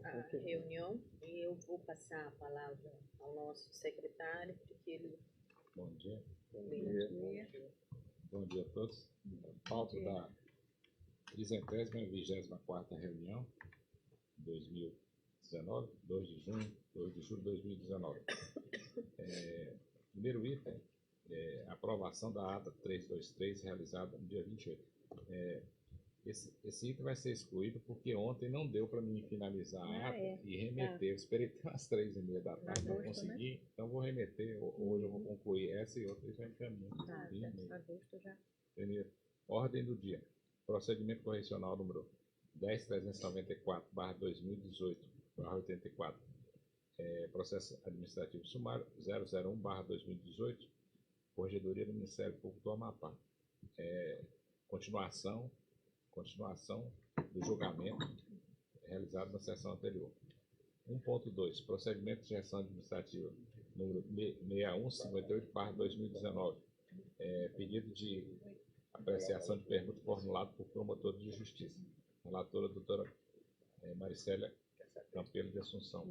a reunião e eu vou passar a palavra ao nosso secretário, porque ele... Bom dia. Bom dia. Bom dia a todos. Pauta da 324ª reunião, 2019, 2 de julho de 2019. Primeiro item, aprovação da ata 323, realizada no dia 28. Esse item vai ser excluído porque ontem não deu para mim finalizar a ata e remeter. Eu esperei até umas 3h30 da tarde, não consegui, então vou remeter. Hoje eu vou concluir essa e outra e já encaminho. Agosto já. Primeiro, ordem do dia. Procedimento correcional número 10.394/2018/84. Processo administrativo sumário 001/2018, Corregedoria do Ministério Público do Amapá. Continuação do julgamento realizado na sessão anterior. 1.2. Procedimento de gestão administrativa número 6158/2019. Pedido de apreciação de pergunta formulado por promotor de justiça. Relatora, doutora Maricélia Campelo de Assunção.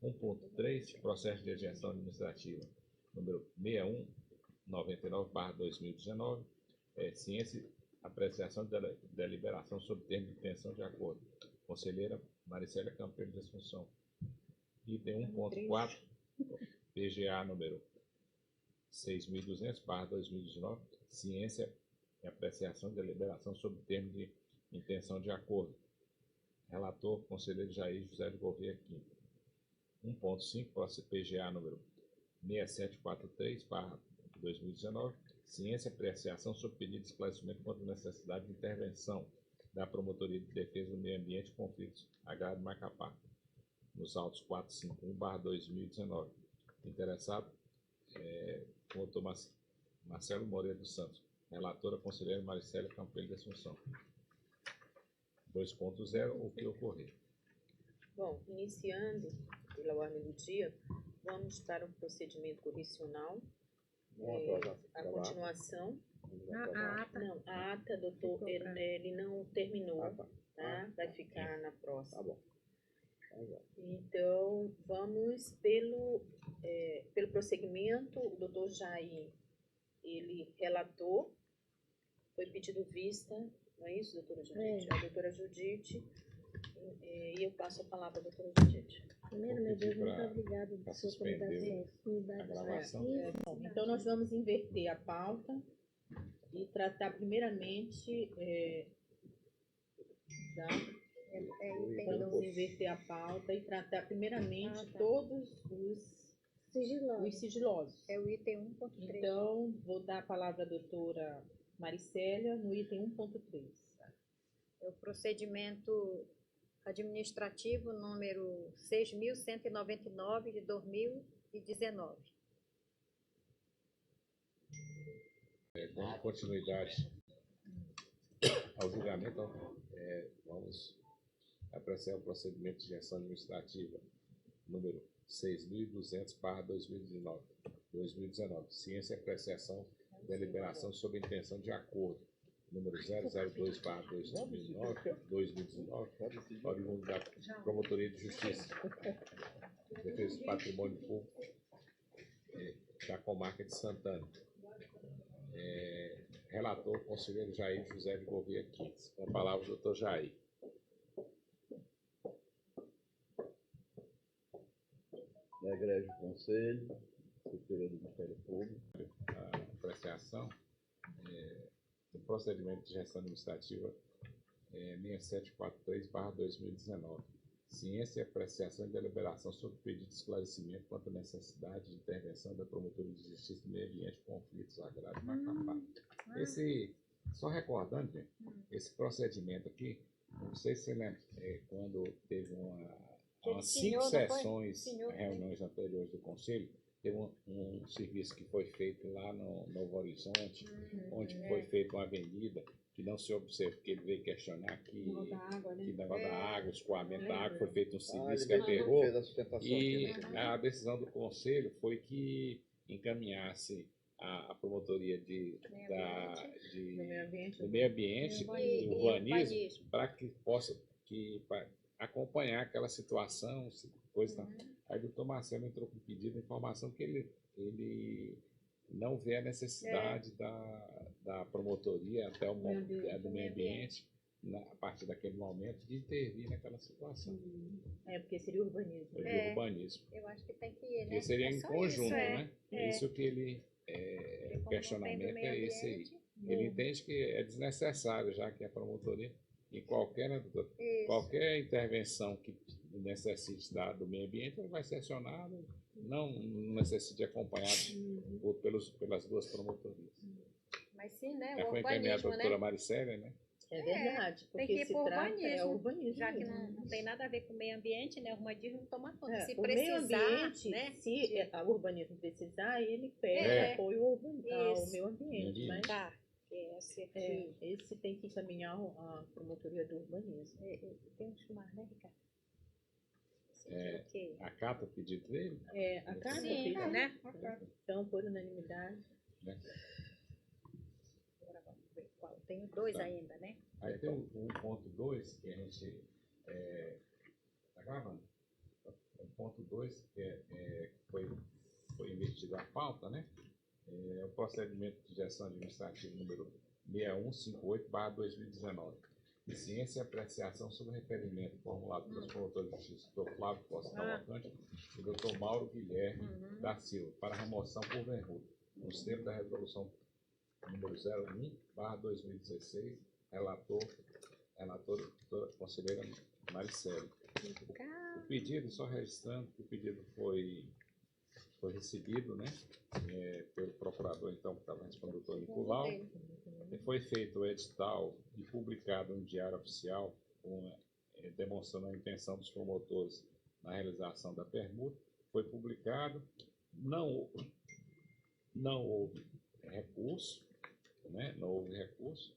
1.3. Processo de gestão administrativa número 6199/2019. Ciência, apreciação de deliberação sobre termo de intenção de acordo. Conselheira Maricélia Campelo de Assunção. Item 1.4, PGA número 6.200/2019, ciência e apreciação de deliberação sobre termo de intenção de acordo. Relator, conselheiro Jair José de Gouveia Quinto. 1.5, PGA número 6743/2019, ciência e apreciação sobre pedido de esclarecimento quanto à necessidade de intervenção da Promotoria de Defesa do Meio Ambiente e Conflitos Agrários Macapá, nos autos 451/2019. Interessado, promotor Marcelo Moreira dos Santos. Relatora, conselheira Maricélia Campelo de Assunção. 2.0, o que ocorrer. Bom, iniciando pela ordem do dia, vamos para o procedimento correcional. A continuação. A ata, doutor, ele não terminou, tá? Vai ficar na próxima. Tá bom. Então, vamos pelo prosseguimento. O doutor Jair, ele relatou, foi pedido vista, não é isso, doutora Judite? A doutora Judite, e eu passo a palavra à doutora Judite. Primeiro, meu Deus, muito obrigada por sua gravação. Então, nós vamos inverter a pauta e tratar primeiramente vamos inverter a pauta e tratar primeiramente todos os sigilosos. É o item 1.3. Então, vou dar a palavra à doutora Maricélia no item 1.3. É o procedimento administrativo número 6.199 de 2019. Dando continuidade ao julgamento, vamos apreciar o procedimento de gestão administrativa número 6.200/2019, ciência e apreciação de deliberação sobre intenção de acordo número 002/2019, oriundo da Promotoria de Justiça, Defesa do Patrimônio Público da Comarca de Santana. Relator, conselheiro Jair José de Gouveia Quinto. Com a palavra, o doutor Jair. Egrégio Conselho, Superior do Ministério Público. A apreciação do procedimento de gestão administrativa 6743/2019. Ciência e apreciação e deliberação sobre pedido de esclarecimento quanto à necessidade de intervenção da Promotoria de Justiça do Meio Ambiente e Conflitos Agrários Macapá. Só recordando, gente, esse procedimento aqui, não sei se você lembra, quando teve umas 5 sessões, reuniões anteriores do Conselho, teve um serviço que foi feito lá no Novo Horizonte, onde foi feita uma avenida que não se observa, porque ele veio questionar que negócio da água, o escoamento da água, foi feito um serviço que aterrou, e a decisão do Conselho foi que encaminhasse a Promotoria do Meio Ambiente e Urbanismo para que possa acompanhar aquela situação, coisa e tal. Aí o doutor Marcelo entrou com pedido de informação que ele não vê a necessidade da promotoria até o momento do meio ambiente, a partir daquele momento, de intervir naquela situação. Porque seria urbanismo. Seria urbanismo. Eu acho que tem que ir, né? Porque seria em conjunto, isso, né? É isso que ele... o questionamento é esse aí. Ele entende que é desnecessário, já que a promotoria, em qualquer intervenção que necessite do meio ambiente, ele vai ser acionado, não necessite acompanhado pelas duas promotorias. Mas sim, né? Já O foi encaminhado a urbanismo, doutora né? Maricélia, né? É verdade, Tem porque que ir se por trata urbanismo, urbanismo já que mesmo. não tem nada a ver com o meio ambiente, né? O urbanismo toma conta. Se O meio precisar, ambiente, né? se o urbanismo precisar, ele pede apoio ao Isso. meio ambiente. Mas Tá. Esse aqui. esse tem que encaminhar a promotoria do urbanismo. Tem um chamar, né, Ricardo? Acata o pedido dele? Acata o Sim, pedido, né? Então, por unanimidade. Agora vamos ver qual. Tenho dois ainda, né? Aí tem o 1.2 que a gente tá gravando. O ponto 2 que foi investido a pauta, né? É o procedimento de gestão administrativa número 6158/2019. Ciência e apreciação sobre requerimento formulado pelos promotores de justiça, Dr. Flávio Costa Cavalcante e Dr. Mauro Guilherme da Silva, para remoção por permuta, nos termos da resolução número 01/2016, relatora conselheira Maricélia. O pedido, só registrando que o pedido foi recebido, né, pelo procurador, então, que estava respondendo, o doutor Nicolau, e foi feito o edital e publicado no Diário Oficial, demonstrando a intenção dos promotores na realização da permuta. Foi publicado, não houve recurso, né, não houve recurso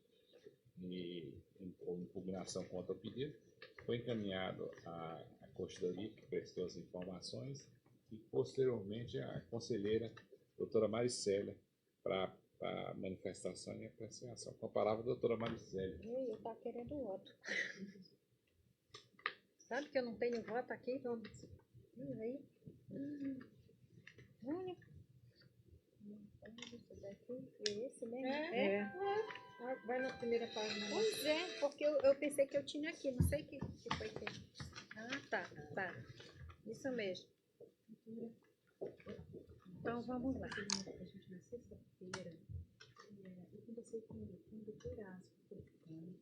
ou impugnação contra o pedido. Foi encaminhado à Corregedoria, que prestou as informações, e posteriormente a conselheira doutora Maricélia para a manifestação e apreciação. Com a palavra, doutora Maricélia. Eu estava querendo voto. Sabe que eu não tenho voto aqui? Vamos. Aí. Esse daqui é esse, né? Vai na primeira página. Pois é, porque eu pensei que eu tinha aqui, não sei o que foi que. Tá. Isso mesmo. Então vamos lá. A gente na sexta-feira, eu conversei com o doutor Asco, uma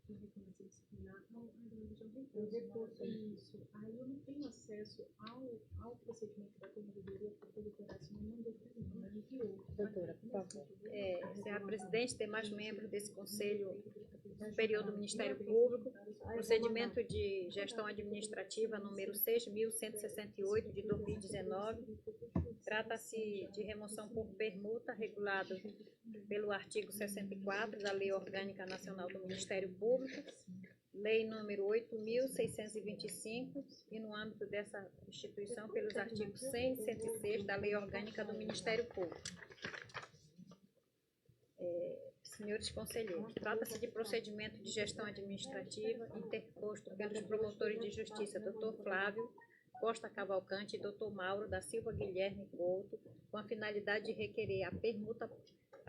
reclamação disciplinar isso. Aí eu não tenho acesso ao procedimento da corregedoria, porque o doutor Asco não mandou para mim, não enviou. Doutora, por favor. Senhora presidente, demais membros desse Conselho Superior do Ministério Público, procedimento de gestão administrativa número 6.168 de 2019, trata-se de remoção por permuta regulado pelo artigo 64 da Lei Orgânica Nacional do Ministério Público, Lei número 8.625, e no âmbito dessa instituição pelos artigos 100 e 106 da Lei Orgânica do Ministério Público. Senhores conselheiros, trata-se de procedimento de gestão administrativa interposto pelos promotores de justiça Dr. Flávio Costa Cavalcante e Dr. Mauro da Silva Guilherme Couto, com a finalidade de requerer a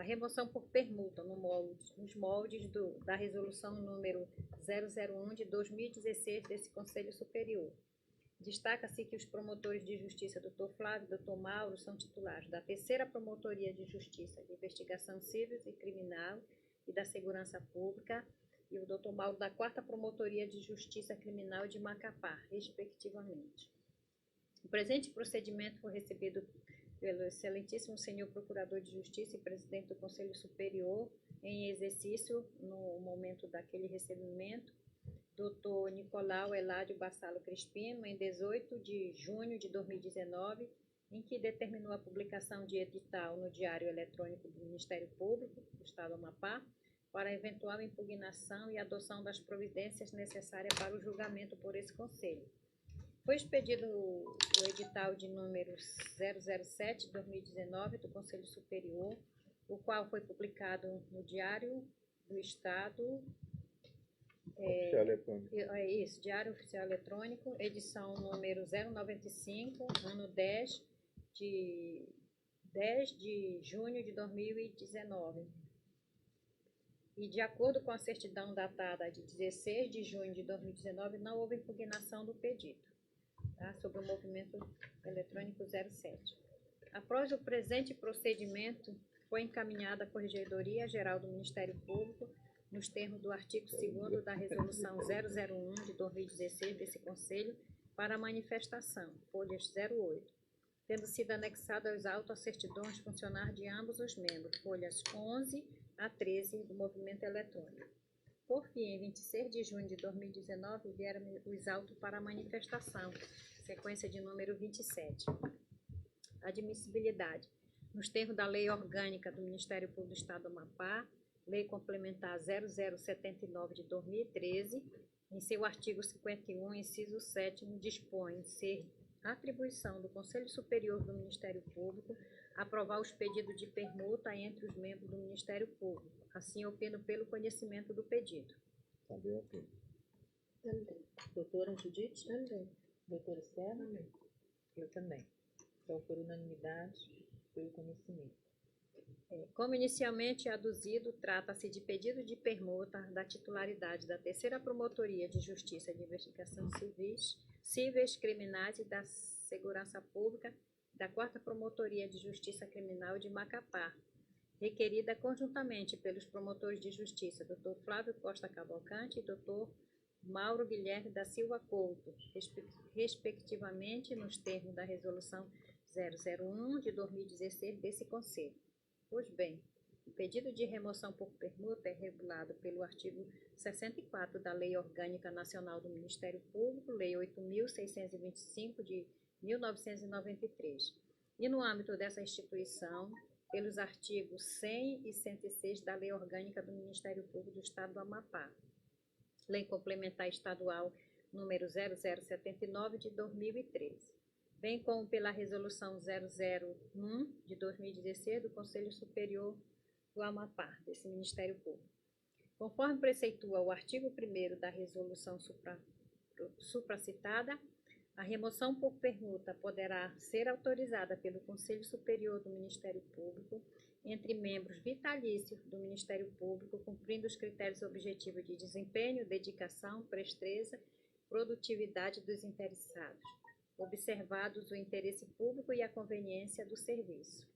remoção por permuta nos moldes da resolução número 001 de 2016 desse Conselho Superior. Destaca-se que os promotores de justiça Dr. Flávio e Dr. Mauro são titulares da terceira Promotoria de Justiça de Investigação Civil e Criminal e da Segurança Pública e o Dr. Mauro da quarta Promotoria de Justiça Criminal de Macapá, respectivamente. O presente procedimento foi recebido pelo excelentíssimo senhor Procurador de Justiça e presidente do Conselho Superior em exercício no momento daquele recebimento, Dr. Nicolau Eládio Bassalo Crispino, em 18 de junho de 2019, em que determinou a publicação de edital no Diário Eletrônico do Ministério Público do Estado do Amapá para eventual impugnação e adoção das providências necessárias para o julgamento por esse Conselho. Foi expedido o edital de número 007 de 2019 do Conselho Superior, o qual foi publicado no Diário do Estado Oficial eletrônico. É isso, Diário Oficial Eletrônico, edição número 095, ano 10 de junho de 2019. E de acordo com a certidão datada de 16 de junho de 2019, não houve impugnação do pedido, tá? Sobre o movimento eletrônico 07. Após o presente procedimento, foi encaminhada à Corregedoria Geral do Ministério Público, nos termos do artigo 2º da Resolução 001 de 2016 desse Conselho, para manifestação, folhas 08, tendo sido anexado aos autos as certidões funcionais de ambos os membros, folhas 11 a 13 do movimento eletrônico. Por fim, em 26 de junho de 2019, vieram os autos para a manifestação, sequência de número 27. Admissibilidade. Nos termos da Lei Orgânica do Ministério Público do Estado do Amapá, Lei Complementar 0079 de 2013, em seu artigo 51, inciso 7º, dispõe ser atribuição do Conselho Superior do Ministério Público aprovar os pedidos de permuta entre os membros do Ministério Público. Assim, opino pelo conhecimento do pedido. Também ok. Também. Doutora Judite? Também. Doutora Estela? Também. Eu também. Então, por unanimidade, pelo conhecimento. Como inicialmente aduzido, trata-se de pedido de permuta da titularidade da Terceira Promotoria de Justiça de Investigação Cíveis, Criminais e da Segurança Pública, da 4ª Promotoria de Justiça Criminal de Macapá, requerida conjuntamente pelos promotores de justiça Dr. Flávio Costa Cavalcante e Dr. Mauro Guilherme da Silva Couto, respectivamente nos termos da Resolução 001 de 2016 desse Conselho. Pois bem, o pedido de remoção por permuta é regulado pelo artigo 64 da Lei Orgânica Nacional do Ministério Público, Lei 8.625 de 1993, e no âmbito dessa instituição, pelos artigos 100 e 106 da Lei Orgânica do Ministério Público do Estado do Amapá, Lei Complementar Estadual número 0079 de 2013, bem como pela Resolução 001 de 2016 do Conselho Superior do Amapá, desse Ministério Público. Conforme preceitua o artigo 1º da Resolução supracitada, a remoção por permuta poderá ser autorizada pelo Conselho Superior do Ministério Público entre membros vitalícios do Ministério Público, cumprindo os critérios objetivos de desempenho, dedicação, presteza, produtividade dos interessados, observados o interesse público e a conveniência do serviço.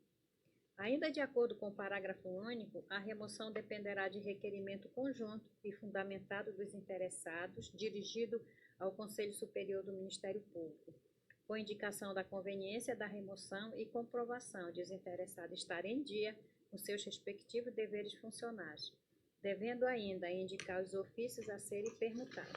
Ainda de acordo com o parágrafo único, a remoção dependerá de requerimento conjunto e fundamentado dos interessados, dirigido ao Conselho Superior do Ministério Público, com indicação da conveniência da remoção e comprovação de os interessados estarem em dia com seus respectivos deveres funcionais, devendo ainda indicar os ofícios a serem permutados.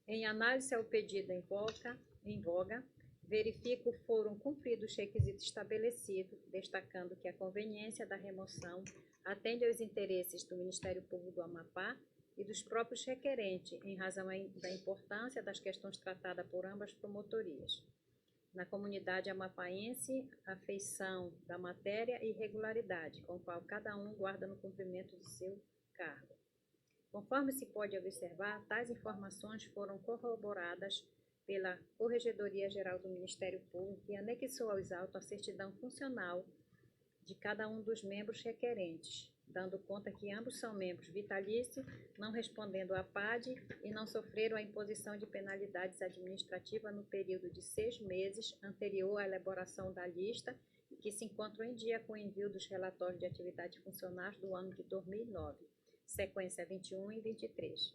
Em análise ao pedido em voga, verifico foram cumpridos os requisitos estabelecidos, destacando que a conveniência da remoção atende aos interesses do Ministério Público do Amapá e dos próprios requerentes, em razão da importância das questões tratadas por ambas promotorias. Na comunidade amapaense, a feição da matéria e regularidade, com a qual cada um guarda no cumprimento de seu cargo. Conforme se pode observar, tais informações foram corroboradas pela Corregedoria Geral do Ministério Público, que anexou aos autos a certidão funcional de cada um dos membros requerentes, dando conta que ambos são membros vitalícios, não respondendo à PAD e não sofreram a imposição de penalidades administrativas no período de 6 meses anterior à elaboração da lista e que se encontram em dia com o envio dos relatórios de atividades funcionais do ano de 2009, sequência 21 e 23.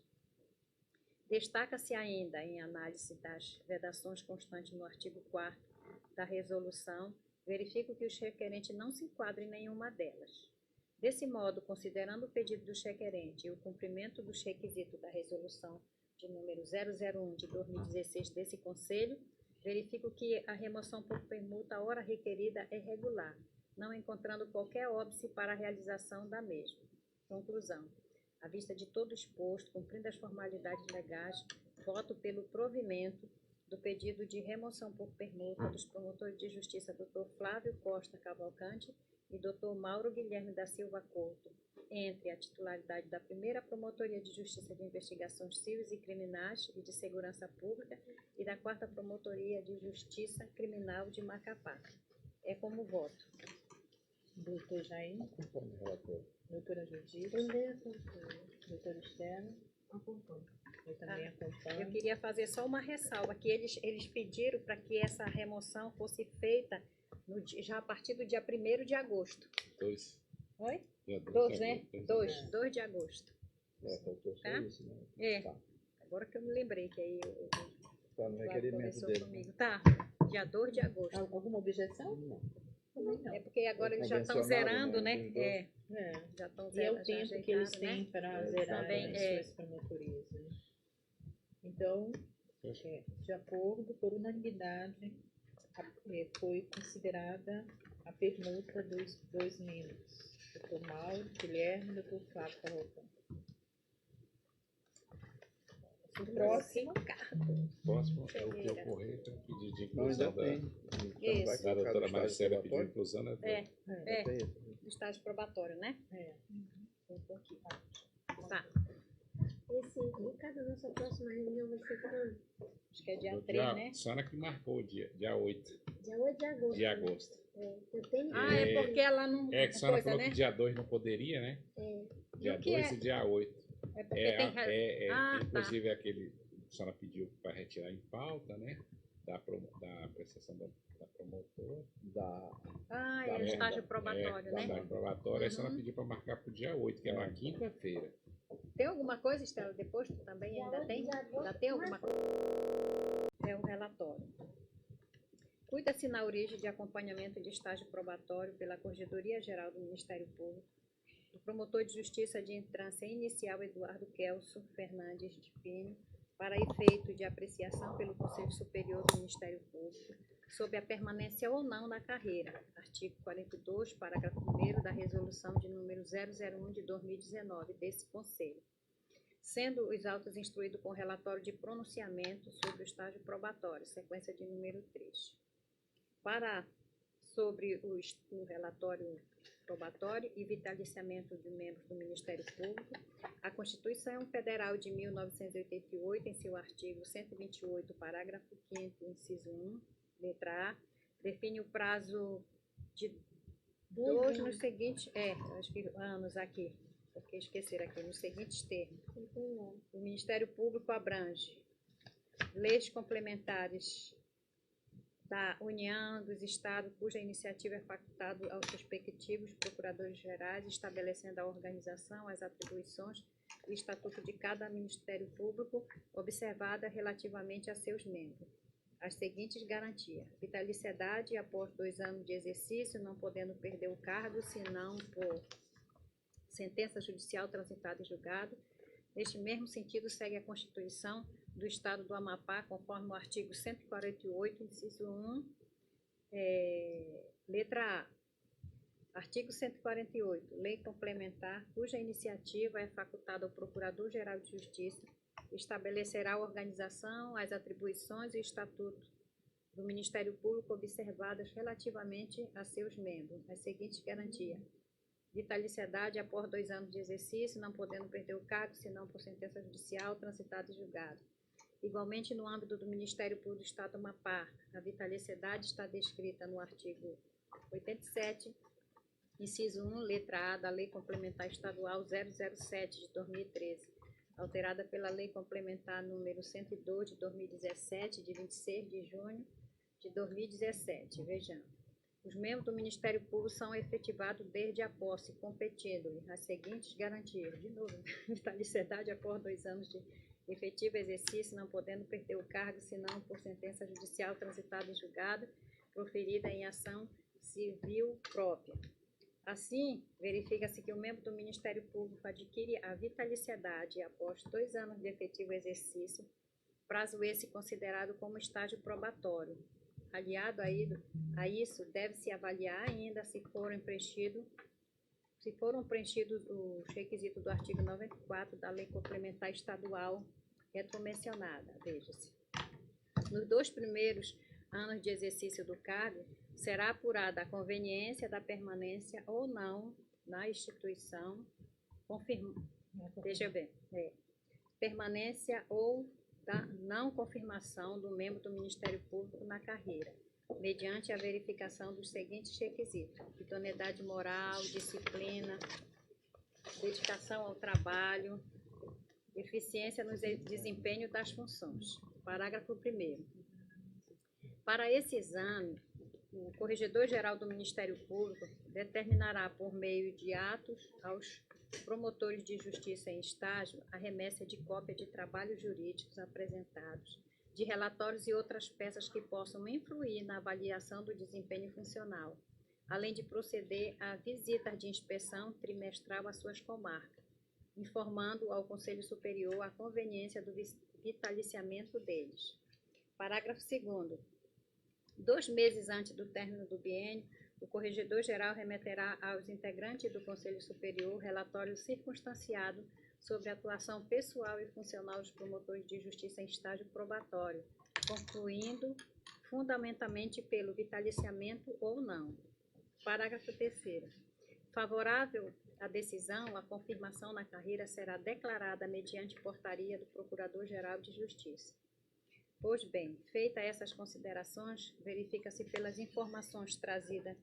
Destaca-se ainda, em análise das vedações constantes no artigo 4º da resolução, verifico que os requerentes não se enquadram em nenhuma delas. Desse modo, considerando o pedido dos requerentes e o cumprimento dos requisitos da resolução de número 001 de 2016 desse Conselho, verifico que a remoção por permuta, ora requerida, é regular, não encontrando qualquer óbice para a realização da mesma. Conclusão. À vista de todo exposto, cumprindo as formalidades legais, voto pelo provimento do pedido de remoção por permuta dos promotores de justiça Dr. Flávio Costa Cavalcante e Dr. Mauro Guilherme da Silva Couto, entre a titularidade da primeira Promotoria de Justiça de Investigações Civis e Criminais e de Segurança Pública e da quarta Promotoria de Justiça Criminal de Macapá. É como voto. Doutor Jair, Acompanhe o relatório. doutora Judite, Também acompanho. doutora Estela, Acompanho. eu também Eu acompanho. queria fazer só uma ressalva, que eles pediram para que essa remoção fosse feita já a partir do dia 1º de agosto. 2. Oi? Dia 2, né? de agosto. 2 de agosto. Faltou só Tá? isso, né? É. Tá. Agora que eu me lembrei, que aí Tá no o requerimento conversou dele. comigo. Tá, dia 2 de agosto. Alguma objeção? Não. Também não. É porque agora eles já estão Convencionado, zerando, né? né? É, É. já estão E é o já tempo que eles ajeitaram, têm né? para É, zerar também, as é. suas promotorias. Né? Então, de acordo, por unanimidade, foi considerada a permuta dos 2 membros, Dr. Mauro Guilherme e Dr. Flávio Cavalcante. O próximo, Próximo é o que Ferreira. ocorrer, tem um pedido de Não, ainda inclusão da, tem. Então vai Isso. da colocar doutora no Maricela estágio pediu probatório? inclusão, né? É, Ainda tem isso. do estágio probatório, né? um pouquinho. Tá. Esse, Ricardo, nossa próxima reunião vai ser quando? Acho que é dia Do 3, né? A senhora que marcou o dia 8 Dia 8 de agosto. de agosto. É, eu tenho. Ah, é porque ela não. É que a senhora coisa, falou né? que dia 2 não poderia, né? É, Dia o que 2 é? e dia 8. É porque tem. Ah, tá. Inclusive aquele que a senhora pediu para retirar em pauta, né? Da apreciação da promotora. Ah, Da é o estágio merda. probatório, Da né? probatória, aí a senhora Uhum. pediu para marcar para o dia 8, que é na quinta-feira. Tem alguma coisa, Estela, depois tu também dia ainda 8 tem? de agosto. Ainda tem alguma coisa? É o relatório. Cuida-se na origem de acompanhamento de estágio probatório pela Corregedoria Geral do Ministério Público, do promotor de Justiça de Entrância Inicial Eduardo Kelso Fernandes de Pinho, para efeito de apreciação pelo Conselho Superior do Ministério Público, sobre a permanência ou não na carreira, artigo 42, parágrafo 1º da Resolução de número 001 de 2019 desse Conselho, sendo os autos instruídos com relatório de pronunciamento sobre o estágio probatório, sequência de número 3. Sobre o relatório probatório e vitaliciamento de membros do Ministério Público, a Constituição Federal de 1988, em seu artigo 128, parágrafo 5º, inciso 1, letra A, define o prazo de 2 nos seguintes, acho que anos aqui, porque esqueceram aqui, nos seguintes termos. O Ministério Público abrange leis complementares da União, dos Estados, cuja iniciativa é facultada aos respectivos procuradores gerais, estabelecendo a organização, as atribuições e o estatuto de cada Ministério Público, observada relativamente a seus membros. As seguintes garantias: vitaliciedade após 2 anos de exercício, não podendo perder o cargo, senão por sentença judicial transitada e julgada. Neste mesmo sentido, segue a Constituição do Estado do Amapá, conforme o artigo 148, inciso 1, letra A. Artigo 148. Lei complementar, cuja iniciativa é facultada ao Procurador-Geral de Justiça, estabelecerá a organização, as atribuições e o estatuto do Ministério Público observadas relativamente a seus membros. As seguintes garantias: vitaliciedade após 2 anos de exercício, não podendo perder o cargo, senão por sentença judicial transitada e julgada. Igualmente, no âmbito do Ministério Público do Estado do Amapá, a vitaliciedade está descrita no artigo 87, inciso 1, letra A, da Lei Complementar Estadual 007 de 2013, alterada pela Lei Complementar número 102 de 2017, de 26 de junho de 2017. Vejamos. Os membros do Ministério Público são efetivados desde a posse, competindo-lhe as seguintes garantias. De novo, vitaliciedade após 2 anos de efetivo exercício, não podendo perder o cargo, senão por sentença judicial transitada e julgada, proferida em ação civil própria. Assim, verifica-se que o membro do Ministério Público adquire a vitaliciedade após 2 anos de efetivo exercício, prazo esse considerado como estágio probatório. Aliado a isso, deve-se avaliar ainda se foram preenchidos os requisitos do artigo 94 da Lei Complementar Estadual retromencionada. Veja-se. Nos 2 primeiros anos de exercício do cargo, será apurada a conveniência da permanência ou não na instituição, permanência ou da não confirmação do membro do Ministério Público na carreira, mediante a verificação dos seguintes requisitos: idoneidade moral, disciplina, dedicação ao trabalho, eficiência no desempenho das funções. Parágrafo 1º. Para esse exame, o Corregedor-Geral do Ministério Público determinará, por meio de atos aos promotores de justiça em estágio, a remessa de cópia de trabalhos jurídicos apresentados, de relatórios e outras peças que possam influir na avaliação do desempenho funcional, além de proceder a visitas de inspeção trimestral às suas comarcas, informando ao Conselho Superior a conveniência do vitaliciamento deles. Parágrafo 2º. 2 meses antes do término do biênio, o Corregedor-Geral remeterá aos integrantes do Conselho Superior relatório circunstanciado sobre a atuação pessoal e funcional dos promotores de justiça em estágio probatório, concluindo fundamentalmente pelo vitaliciamento ou não. Parágrafo 3º. Favorável à decisão, a confirmação na carreira será declarada mediante portaria do Procurador-Geral de Justiça. Pois bem, feitas essas considerações, verifica-se pelas informações trazidas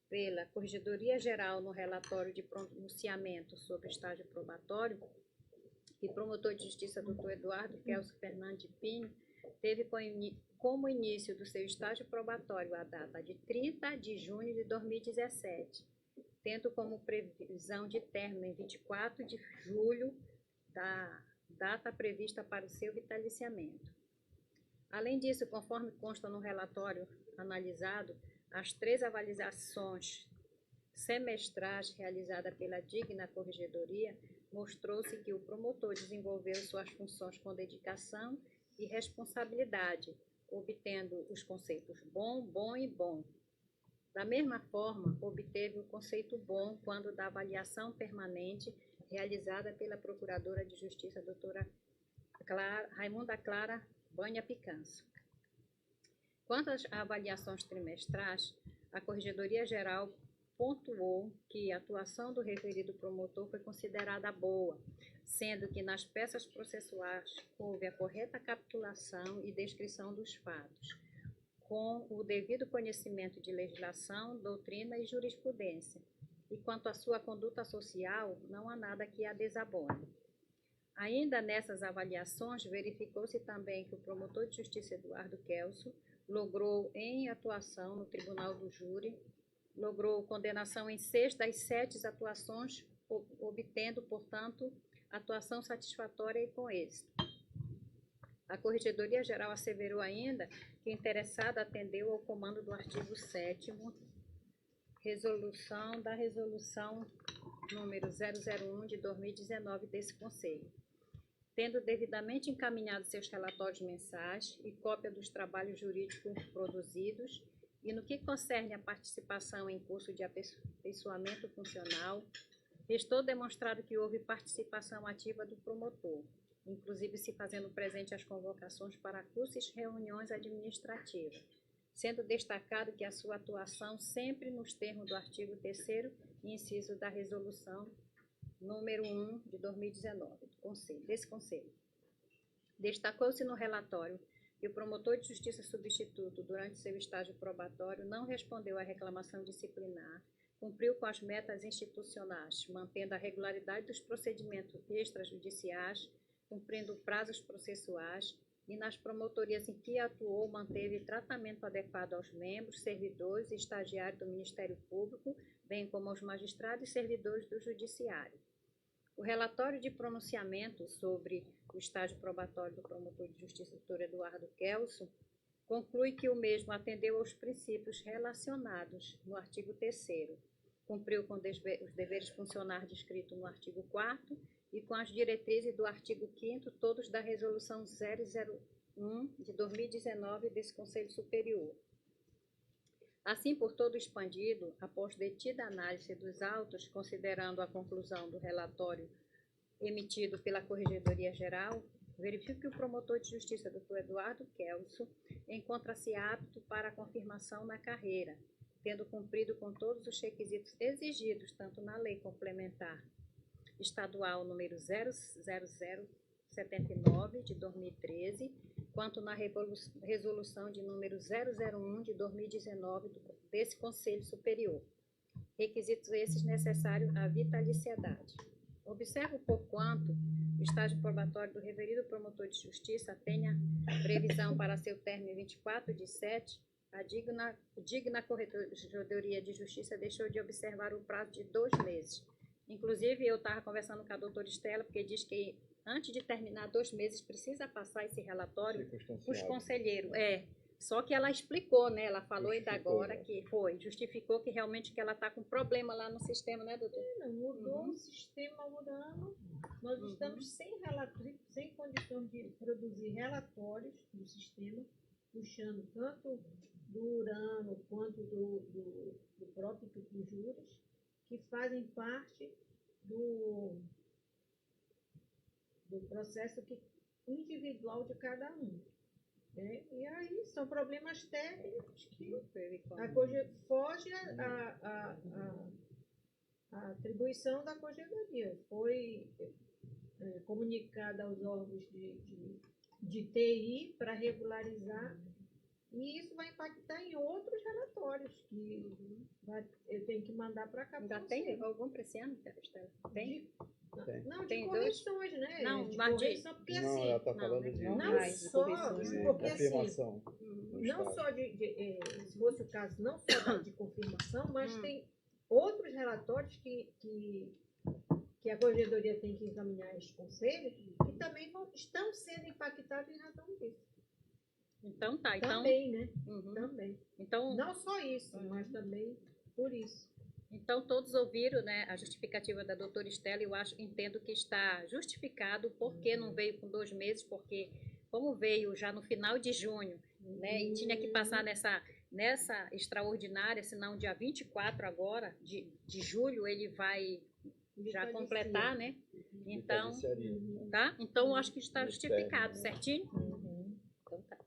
pela Corregedoria-Geral no relatório de pronunciamento sobre estágio probatório, que o promotor de justiça, Dr. Eduardo Kelso Fernandes Pinho, teve como início do seu estágio probatório a data de 30 de junho de 2017, tendo como previsão de término em 24 de julho da data prevista para o seu vitaliciamento. Além disso, conforme consta no relatório analisado, as 3 avaliações semestrais realizadas pela digna Corregedoria, mostrou-se que o promotor desenvolveu suas funções com dedicação e responsabilidade, obtendo os conceitos bom, bom e bom. Da mesma forma, obteve o conceito bom quando da avaliação permanente realizada pela Procuradora de Justiça, doutora Raimunda Clara Banha Picanço. Quanto às avaliações trimestrais, a Corregedoria-Geral pontuou que a atuação do referido promotor foi considerada boa, sendo que nas peças processuais houve a correta capitulação e descrição dos fatos, com o devido conhecimento de legislação, doutrina e jurisprudência, e quanto à sua conduta social, não há nada que a desabone. Ainda nessas avaliações, verificou-se também que o promotor de justiça Eduardo Kelso logrou, em atuação no Tribunal do Júri, logrou condenação em 6 das 7 atuações, obtendo, portanto, atuação satisfatória e com êxito. A Corregedoria-Geral asseverou ainda que o interessado atendeu ao comando do artigo 7º, resolução número 001 de 2019 desse Conselho, tendo devidamente encaminhado seus relatórios mensais e cópia dos trabalhos jurídicos produzidos, e no que concerne à participação em curso de aperfeiçoamento funcional, restou demonstrado que houve participação ativa do promotor, inclusive se fazendo presente às convocações para cursos e reuniões administrativas, sendo destacado que a sua atuação sempre nos termos do artigo 3º, inciso da resolução número 1 de 2019, desse Conselho. Destacou-se no relatório que o promotor de justiça substituto, durante seu estágio probatório, não respondeu à reclamação disciplinar, cumpriu com as metas institucionais, mantendo a regularidade dos procedimentos extrajudiciais, cumprindo prazos processuais, e nas promotorias em que atuou, manteve tratamento adequado aos membros, servidores e estagiários do Ministério Público, bem como aos magistrados e servidores do Judiciário. O relatório de pronunciamento sobre o estágio probatório do promotor de justiça, Dr. Eduardo Kelso, conclui que o mesmo atendeu aos princípios relacionados no artigo 3º, cumpriu com os deveres funcionais descritos no artigo 4º e com as diretrizes do artigo 5º, todos da Resolução 001 de 2019 desse Conselho Superior. Assim, por todo expandido, após detida análise dos autos, considerando a conclusão do relatório emitido pela Corregedoria-Geral, Verifico que o promotor de justiça, Dr. Eduardo Kelso, encontra-se apto para a confirmação na carreira, tendo cumprido com todos os requisitos exigidos, tanto na Lei Complementar Estadual número 00079 de 2013, quanto na resolução de número 001 de 2019 desse Conselho Superior. Requisitos esses necessários à vitaliciedade. Observo, porquanto, o estágio probatório do referido promotor de justiça tenha previsão para seu término em 24/7, a digna Corregedoria de Justiça deixou de observar o prazo de 2 meses. Inclusive, eu estava conversando com a doutora Estela, porque diz que antes de terminar 2 meses precisa passar esse relatório para os conselheiros. Só que ela explicou, né? Ela falou ainda agora que justificou que realmente que ela está com problema lá no sistema, né, doutor? Não, mudou o sistema Urano. Nós estamos sem condições de produzir relatórios do sistema, puxando tanto do Urano quanto do próprio Tucujuras, que fazem parte do processo individual de cada um. Né? E aí são problemas técnicos que foge a atribuição da corregedoria. Foi comunicada aos órgãos de TI para regularizar, e isso vai impactar em outros relatórios que eu tenho que mandar para cá. Já tem algum para esse ano, Estela? Tem? Não, Tem de correções, né? Não, de mas correção, porque Não, assim, ela está falando de não só, porque assim, confirmação. não só se fosse o caso, não só de confirmação, mas tem outros relatórios que a corregedoria tem que encaminhar a este conselho, que também estão sendo impactados em razão disso. Então Também, né? Uhum. Também. Então, não só isso, mas também por isso. Então, todos ouviram, né, a justificativa da doutora Estela, e eu entendo que está justificado porque não veio com 2 meses, porque como veio já no final de junho, né, e tinha que passar nessa extraordinária, senão dia 24 agora, de julho, ele vai já completar, né? Então, tá? Então, eu acho que está justificado, certinho? Então, tá.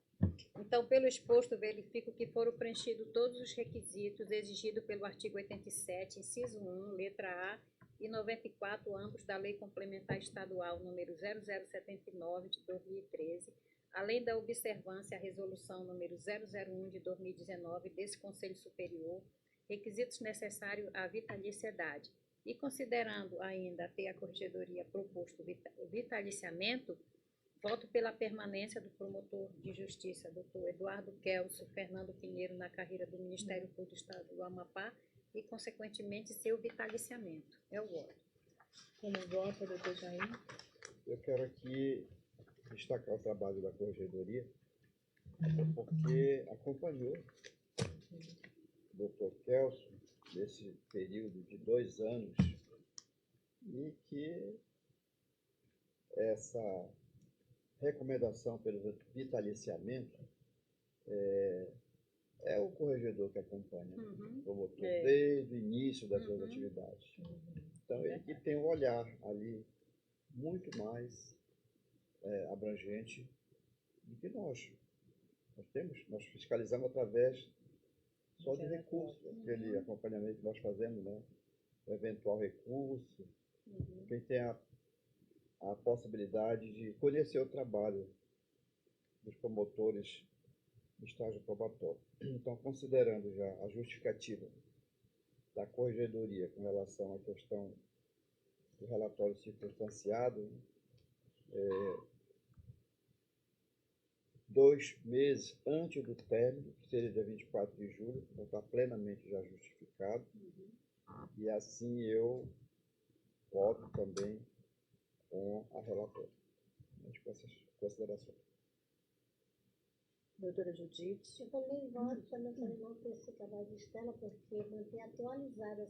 Então, pelo exposto, verifico que foram preenchidos todos os requisitos exigidos pelo artigo 87, inciso 1, letra A, e 94, ambos da Lei Complementar Estadual número 0079 de 2013, além da observância à resolução número 001 de 2019 desse Conselho Superior, requisitos necessários à vitaliciedade. E considerando ainda ter a Corregedoria proposto o vitaliciamento, voto pela permanência do promotor de justiça, Dr. Eduardo Kelso Fernando Pinheiro, na carreira do Ministério Público do Estado do Amapá e, consequentemente, seu vitaliciamento. É o voto. Como voto, doutor Jair? Eu quero aqui destacar o trabalho da corregedoria, porque acompanhou o Dr. Kelso nesse período de 2 anos, e que essa recomendação pelo vitaliciamento é o corregedor que acompanha o promotor desde o início das suas atividades. Então, ele que tem um olhar ali muito mais abrangente do que nós. Nós fiscalizamos através só de recurso, aquele acompanhamento que nós fazemos, né? O eventual recurso, quem tem a possibilidade de conhecer o trabalho dos promotores do estágio probatório. Então, considerando já a justificativa da corregedoria com relação à questão do relatório circunstanciado, 2 meses antes do término, que seria dia 24 de julho, então está plenamente já justificado, e assim eu voto também com a relatora. Com essas considerações. Doutora Judite. Eu também voto também por esse trabalho de Estela, porque manter atualizado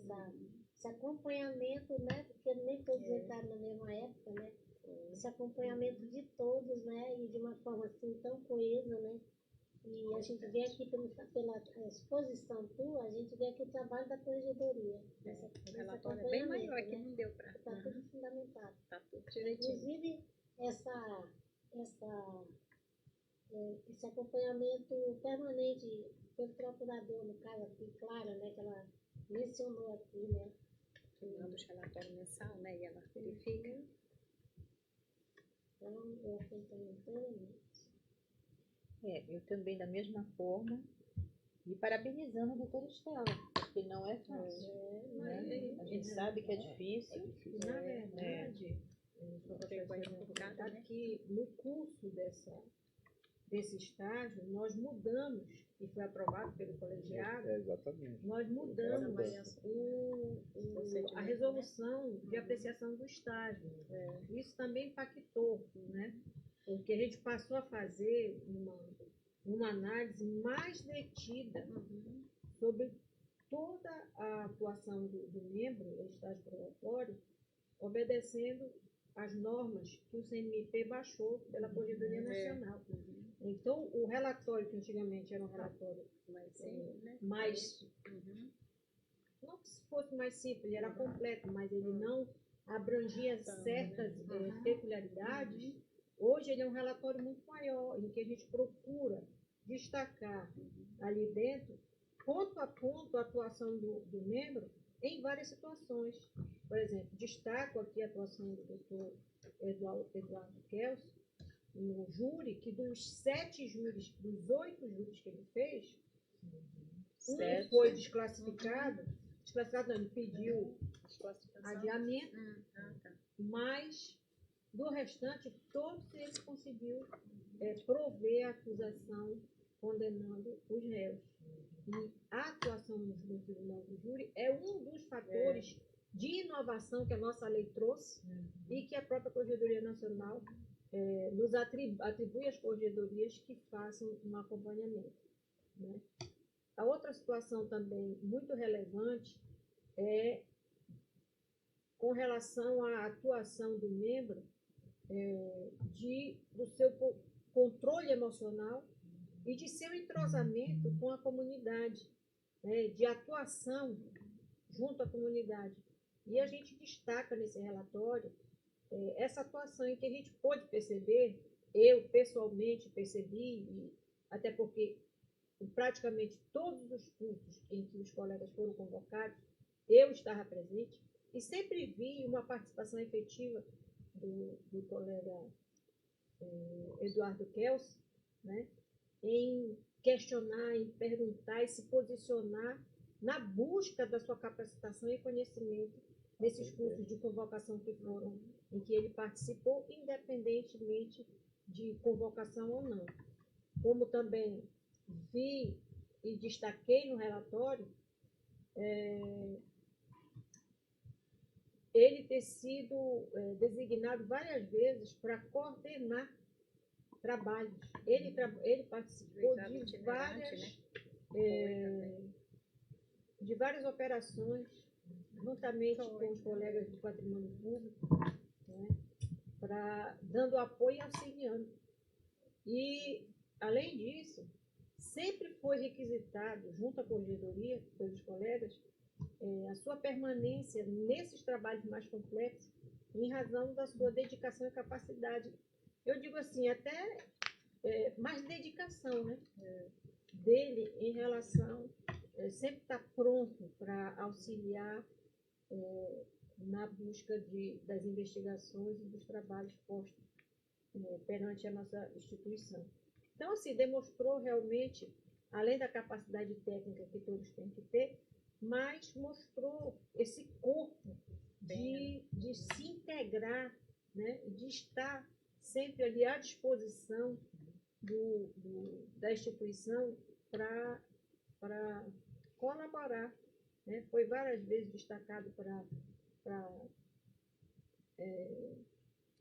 esse acompanhamento, né? Porque nem todos entraram na mesma época, né? Esse acompanhamento de todos, né? E de uma forma assim tão coesa, né? E a gente vê aqui pela exposição tua, a gente vê aqui o trabalho da corregedoria. O relatório é bem maior, que não deu para. Está tudo fundamentado. Está tudo direitinho. Inclusive, esse acompanhamento permanente pelo procurador, no caso aqui, Clara, né, que ela mencionou aqui, né? Que manda os relatórios mensal, né? E ela verifica. Então, eu acompanho plenamente. Eu também, da mesma forma, e parabenizando a doutora Estela, porque não é fácil. Né? A gente sabe que é difícil. Na verdade, aqui no curso desse estágio, nós mudamos, e foi aprovado pelo colegiado, Exatamente. nós mudamos a resolução de apreciação do estágio. Isso também impactou, né? Porque a gente passou a fazer uma análise mais detida sobre toda a atuação do membro em estágio probatório, obedecendo às normas que o CNMP baixou pela Corregedoria Nacional. Então, o relatório, que antigamente era um relatório mais não que fosse mais simples, ele era completo, mas ele não abrangia certas peculiaridades. Hoje ele é um relatório muito maior, em que a gente procura destacar ali dentro, ponto a ponto, a atuação do membro em várias situações. Por exemplo, destaco aqui a atuação do doutor Eduardo Kelso no júri, que dos 7 júris, dos 8 júris que ele fez, um foi desclassificado, não, ele pediu adiamento, mas do restante, todos eles conseguiu prover a acusação condenando os réus. E a atuação no tribunal do júri é um dos fatores de inovação que a nossa lei trouxe e que a própria Corregedoria Nacional nos atribui às corregedorias que façam um acompanhamento. Né? A outra situação também muito relevante é com relação à atuação do membro do seu controle emocional e de seu entrosamento com a comunidade, né, de atuação junto à comunidade. E a gente destaca nesse relatório essa atuação em que a gente pôde perceber, eu pessoalmente percebi, até porque em praticamente todos os cursos em que os colegas foram convocados, eu estava presente e sempre vi uma participação efetiva do colega Eduardo Kelso, né, em questionar, em perguntar e se posicionar na busca da sua capacitação e conhecimento nesses cursos de convocação que foram, em que ele participou, independentemente de convocação ou não. Como também vi e destaquei no relatório, ele ter sido designado várias vezes para coordenar trabalhos. Ele participou de várias operações, juntamente com os colegas do patrimônio público, né, dando apoio e auxiliando. E, além disso, sempre foi requisitado, junto à corregedoria, pelos colegas, a sua permanência nesses trabalhos mais complexos, em razão da sua dedicação e capacidade. Eu digo assim, até mais dedicação, né, dele em relação, sempre estar pronto para auxiliar na busca das investigações e dos trabalhos postos perante a nossa instituição. Então, assim, demonstrou realmente, além da capacidade técnica que todos têm que ter, mas mostrou esse corpo de se integrar, né, de estar sempre ali à disposição da instituição para colaborar. Né? Foi várias vezes destacado para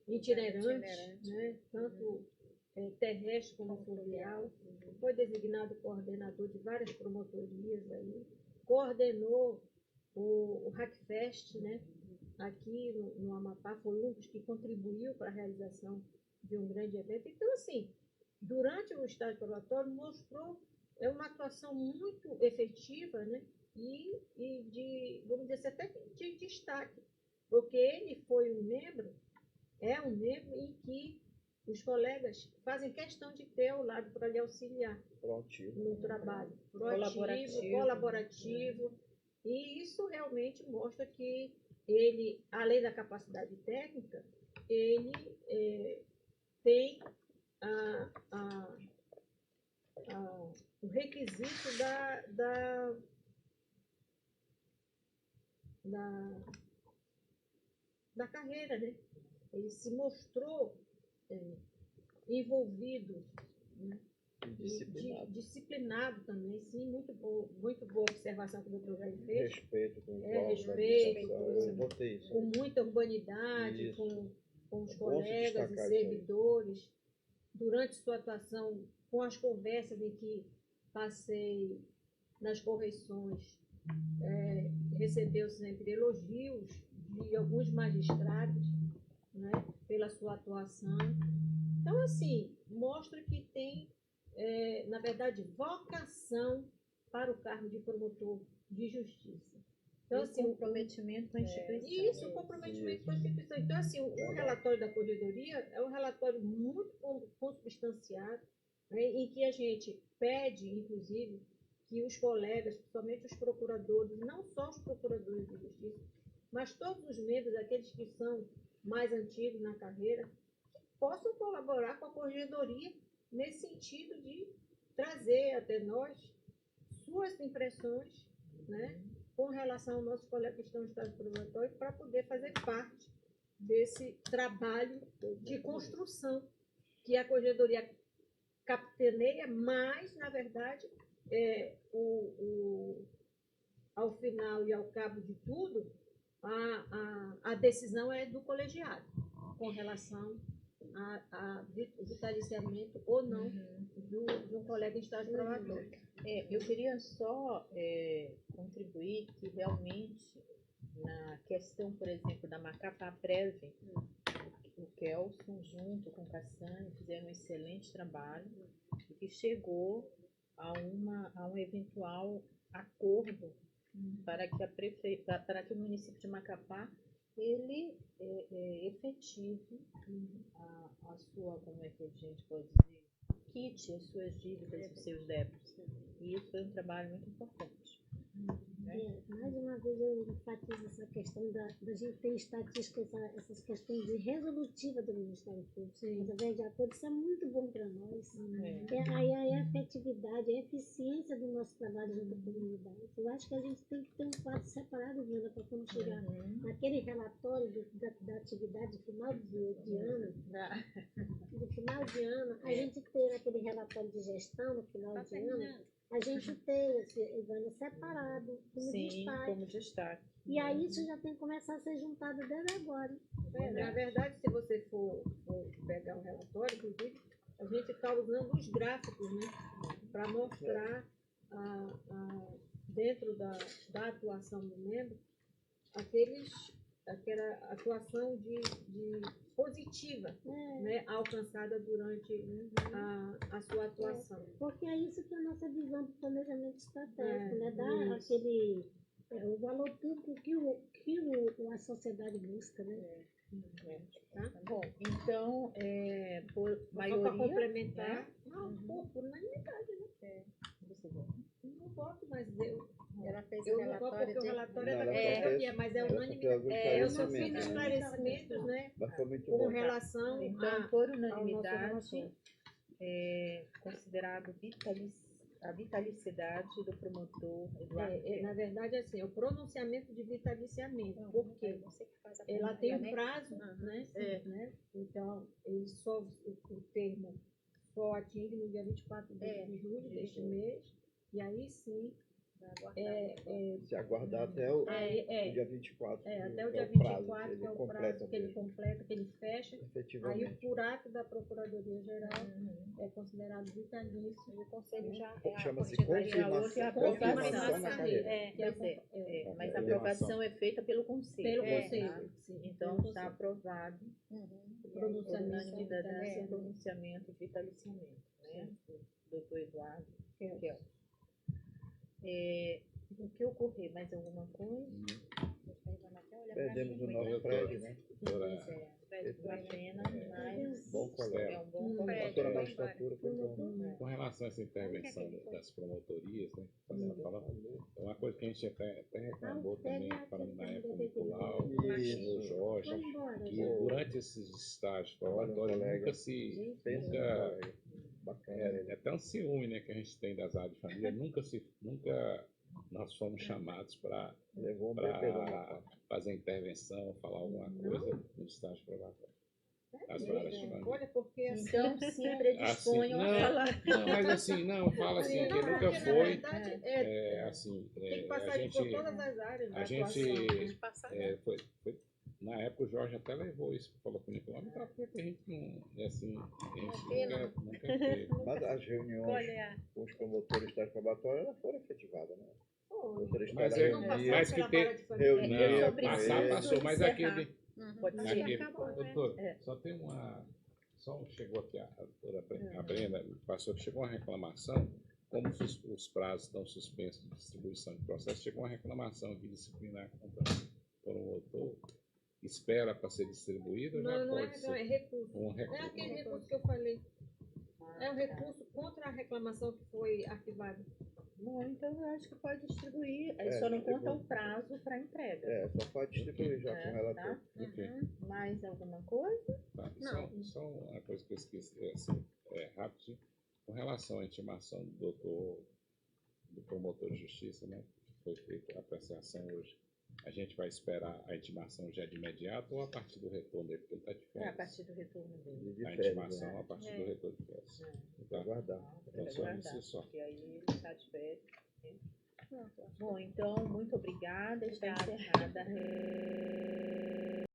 itinerante, né? Tanto terrestre como fluvial. Foi designado coordenador de várias promotorias aí, coordenou o Hackfest, né? Aqui no Amapá, foi um dos que contribuiu para a realização de um grande evento. Então, assim, durante o estágio probatório, mostrou uma atuação muito efetiva, né? E vamos dizer, até de destaque, porque ele foi um membro em que os colegas fazem questão de ter ao lado para lhe auxiliar Proativo. no trabalho. Colaborativo. Colaborativo. E isso realmente mostra que ele, além da capacidade técnica, ele tem o requisito da carreira, né? Ele se mostrou envolvido, né? Disciplinado também, sim, muito boa observação que o doutor Jair fez. Respeito com os respeito, eu botei isso. com muita urbanidade, Isso. com os É bom se colegas e destacar isso aí. servidores. Durante sua atuação, com as conversas em que passei nas correições, recebeu sempre elogios de alguns magistrados, né, pela sua atuação. Então, assim, mostra que tem, na verdade, vocação para o cargo de promotor de justiça. Então, assim, comprometimento com a instituição. Isso, o comprometimento com a instituição. Então, assim, o relatório da corregedoria é um relatório muito consubstanciado, né, em que a gente pede, inclusive, que os colegas, principalmente os procuradores, não só os procuradores de justiça, mas todos os membros, aqueles que são mais antigos na carreira, possam colaborar com a corregedoria nesse sentido de trazer até nós suas impressões, né, com relação aos nossos colegas que estão no estado probatório, para poder fazer parte desse trabalho de construção que a corregedoria capitaneia, mas, na verdade, ao final e ao cabo de tudo, a decisão é do colegiado com relação a vitaliciamento ou não de um colega em estágio probatório. Eu queria só contribuir que realmente na questão, por exemplo, da Macapá Preve, o Kelson, junto com o Cassane, fizeram um excelente trabalho e que chegou a um eventual acordo para que o município de Macapá ele efetive a sua, como é que a gente pode dizer, quite as suas dívidas, os seus débitos. E isso foi um trabalho muito importante. Mais uma vez eu enfatizo essa questão da gente ter estatísticas, essas questões de resolutiva do Ministério Público, através de acordo, isso é muito bom para nós. Aí a efetividade, a eficiência do nosso trabalho junto com a comunidade. Eu acho que a gente tem que ter um quadro separado, Wanda, para quando chegar naquele relatório da atividade final de ano, do final de ano, a gente ter aquele relatório de gestão no final de ano, a gente ter esse Ivana separado, como destaque. E aí isso já tem que começar a ser juntado desde agora. Na verdade, se você for pegar um relatório, inclusive, a gente está usando os gráficos, né, para mostrar dentro da atuação do membro aquela atuação de positiva, né, alcançada durante a sua atuação. Porque é isso que é a nossa visão do planejamento estratégico, né? Dar aquele o valor público que a sociedade busca, né? Tá bom, então, por maioria... Só para complementar, né? por unanimidade, né? Não voto, mas ela fez eu o não voto relatório porque o relatório é da Não, corregedoria, mas é unanimidade. Eu só fiz esclarecimentos, né, Mas foi muito com bom. relação Então, por ao unanimidade, nosso considerado a vitalicidade do promotor Eduardo Kelso. na verdade, assim, é o pronunciamento de vitaliciamento, porque ela tem um prazo, né? Então, o termo só atinge no dia 24 de julho deste mês, e aí sim, Se aguardar até o dia 24. até o que dia é 24, que é o completa prazo que ele mesmo, completa, que ele fecha. Aí o efetivamente. curato da Procuradoria-Geral é considerado vitalício. O Conselho já Chama-se confirmação na carreira. Mas a aprovação é feita pelo Conselho. Pelo tá? Conselho, sim. Então, está aprovado por unanimidade, pronunciamento, vitaliciamento, né? Doutor Eduardo Kelso. O que ocorrer? Mais alguma coisa? Perdemos o nosso prédio, né? Vale a pena, mas Bom colega. É um bom A colega. doutora magistratura foi bom. Com relação a essa intervenção das promotorias, né? É uma coisa que a gente até reclamou também, falando na época do Nicolau, do Jorge, que durante esses estágios probatórios é até um ciúme, né, que a gente tem das áreas de família, nunca nós fomos chamados para fazer intervenção, falar alguma coisa no estágio probatório. As varas de família. Olha, porque assim, Então, se predisponham a falar. Não, mas assim, não, fala assim, que nunca porque, foi, na verdade, tem que passar por todas as áreas da a gente, atuação. foi, na época o Jorge até levou isso, falou com o Nicolau, mas porque a gente não, assim, a gente nunca teve. Mas as reuniões com os promotores de estágio probatório, elas foram efetivadas, né? Mas Mas que tem. reunia, Passou, mas aquele. Pode ser. Doutor, só tem uma. Chegou aqui a doutora a Brenda, passou que chegou uma reclamação, como os prazos estão suspensos de distribuição de processo, chegou uma reclamação aqui disciplinar contra o promotor, espera para ser distribuído? Não é ser recurso. um recurso. É aquele recurso que eu falei. É um recurso contra a reclamação que foi arquivada. Bom, então eu acho que pode distribuir. Aí só não conta o prazo para entrega. Só pode distribuir já com o relator. Tá? Ok. Mais alguma coisa? Tá, só uma coisa que eu esqueci, assim, rapidinho, com relação à intimação do promotor de justiça, né, que foi feita a apreciação hoje, a gente vai esperar a intimação já de imediato ou a partir do retorno dele, porque ele está de férias? A partir do retorno dele. De A férias, intimação né? a partir do retorno de férias. Pra aguardar. Então, só isso só. Porque aí ele está de férias. Bom, então, muito obrigada. Está encerrada.